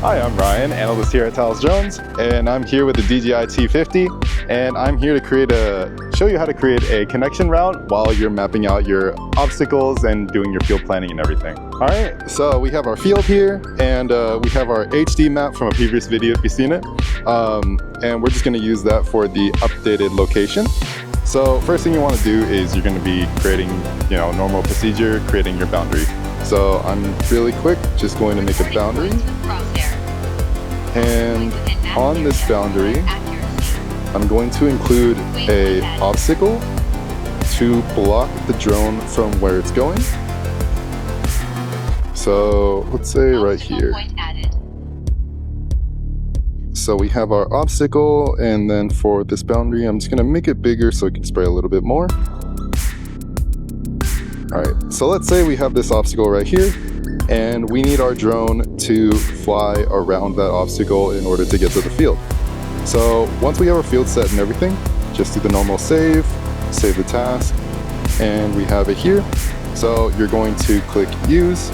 Hi, I'm Ryan, analyst here at Talos Jones, and I'm here with the DJI T50, and I'm here to show you how to create a connection route while you're mapping out your obstacles and doing your field planning and everything. All right, so we have our field here, and we have our HD map from a previous video if you've seen it, and we're just going to use that for the updated location. So first thing you want to do is you're going to be creating, normal procedure, creating your boundary. So I'm really quick, just going to make a boundary. And on this boundary, I'm going to include an obstacle to block the drone from where it's going. So let's say right here. So we have our obstacle, and then for this boundary, I'm just gonna make it bigger so it can spray a little bit more. All right, so let's say we have this obstacle right here, and we need our drone to fly around that obstacle in order to get to the field. So once we have our field set and everything, just do the normal save the task, and we have it here. So you're going to click use,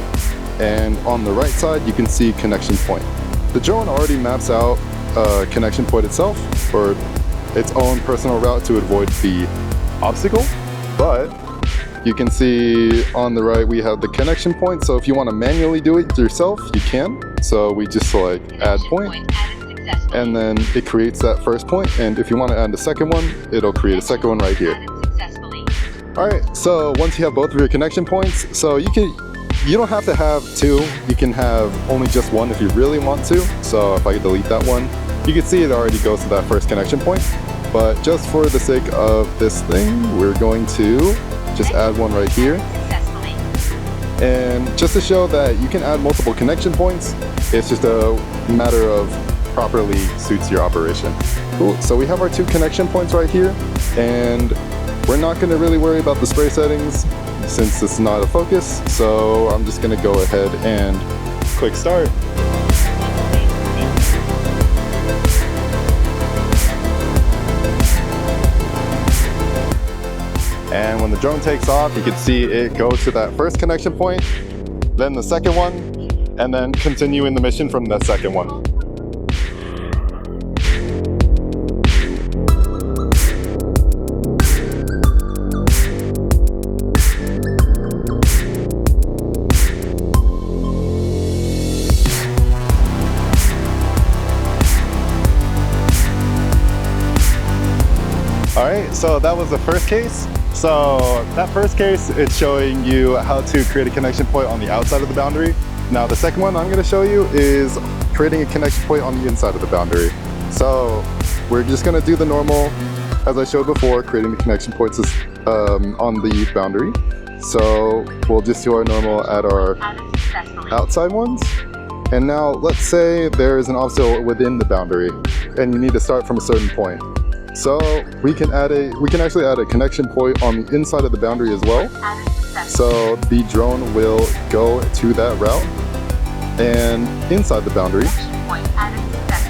and on the right side, you can see connection point. The drone already maps out a connection point itself for its own personal route to avoid the obstacle, but you can see on the right we have the connection point, so if you want to manually do it yourself, you can. So we just select add point, and then it creates that first point, and if you want to add the second one, it'll create a second one right here. Alright, so once you have both of your connection points, so you don't have to have two, you can have only just one if you really want to. So if I delete that one, you can see it already goes to that first connection point, but just for the sake of this thing, we're going to just add one right here. And just to show that you can add multiple connection points, it's just a matter of properly suits your operation. Cool, so we have our two connection points right here, and we're not gonna really worry about the spray settings since it's not a focus, so I'm just gonna go ahead and click start. And when the drone takes off, you can see it go to that first connection point, then the second one, and then continue in the mission from the second one. Alright, so that was the first case. So that first case, it's showing you how to create a connection point on the outside of the boundary. Now the second one I'm going to show you is creating a connection point on the inside of the boundary. So we're just going to do the normal, as I showed before, creating the connection points on the boundary. So we'll just do our normal at our outside ones. And now let's say there is an obstacle within the boundary and you need to start from a certain point. So we can actually add a connection point on the inside of the boundary as well. So the drone will go to that route and inside the boundary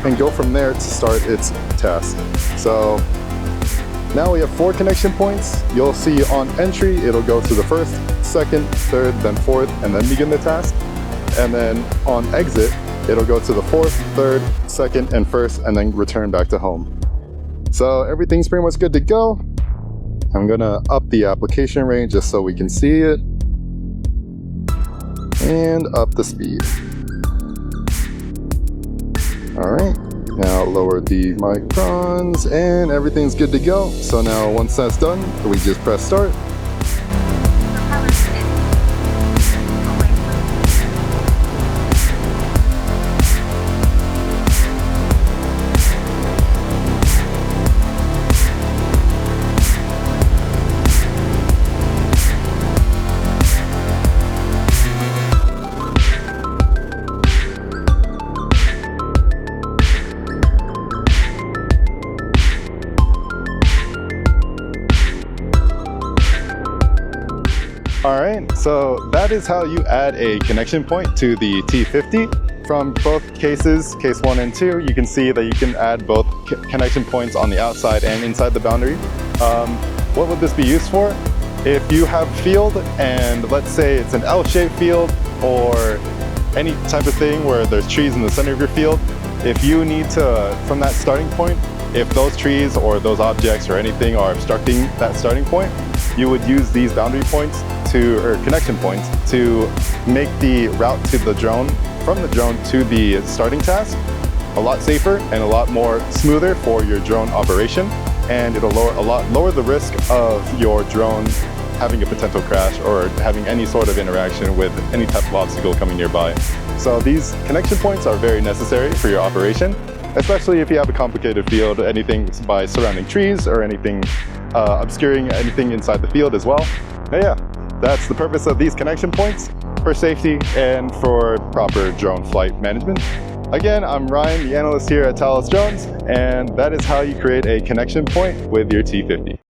and go from there to start its task. So now we have 4 connection points. You'll see on entry, it'll go to the first, second, third, then fourth, and then begin the task. And then on exit, it'll go to the fourth, third, second, and first, and then return back to home. So everything's pretty much good to go. I'm gonna up the application range just so we can see it. And up the speed. All right, now lower the microns and everything's good to go. So now once that's done, we just press start. Alright, so that is how you add a connection point to the T50. From both cases, case 1 and 2, you can see that you can add both connection points on the outside and inside the boundary. What would this be used for? If you have field and let's say it's an L-shaped field, or any type of thing where there's trees in the center of your field, if you need to, from that starting point, if those trees or those objects or anything are obstructing that starting point, you would use these boundary points or connection points to make the route to the drone, from the drone to the starting task, a lot safer and a lot more smoother for your drone operation, and it'll lower the risk of your drone having a potential crash or having any sort of interaction with any type of obstacle coming nearby. So these connection points are very necessary for your operation, especially if you have a complicated field, anything by surrounding trees or anything obscuring anything inside the field as well. But yeah, that's the purpose of these connection points, for safety and for proper drone flight management. Again, I'm Ryan, the analyst here at Talos Drones, and that is how you create a connection point with your T50.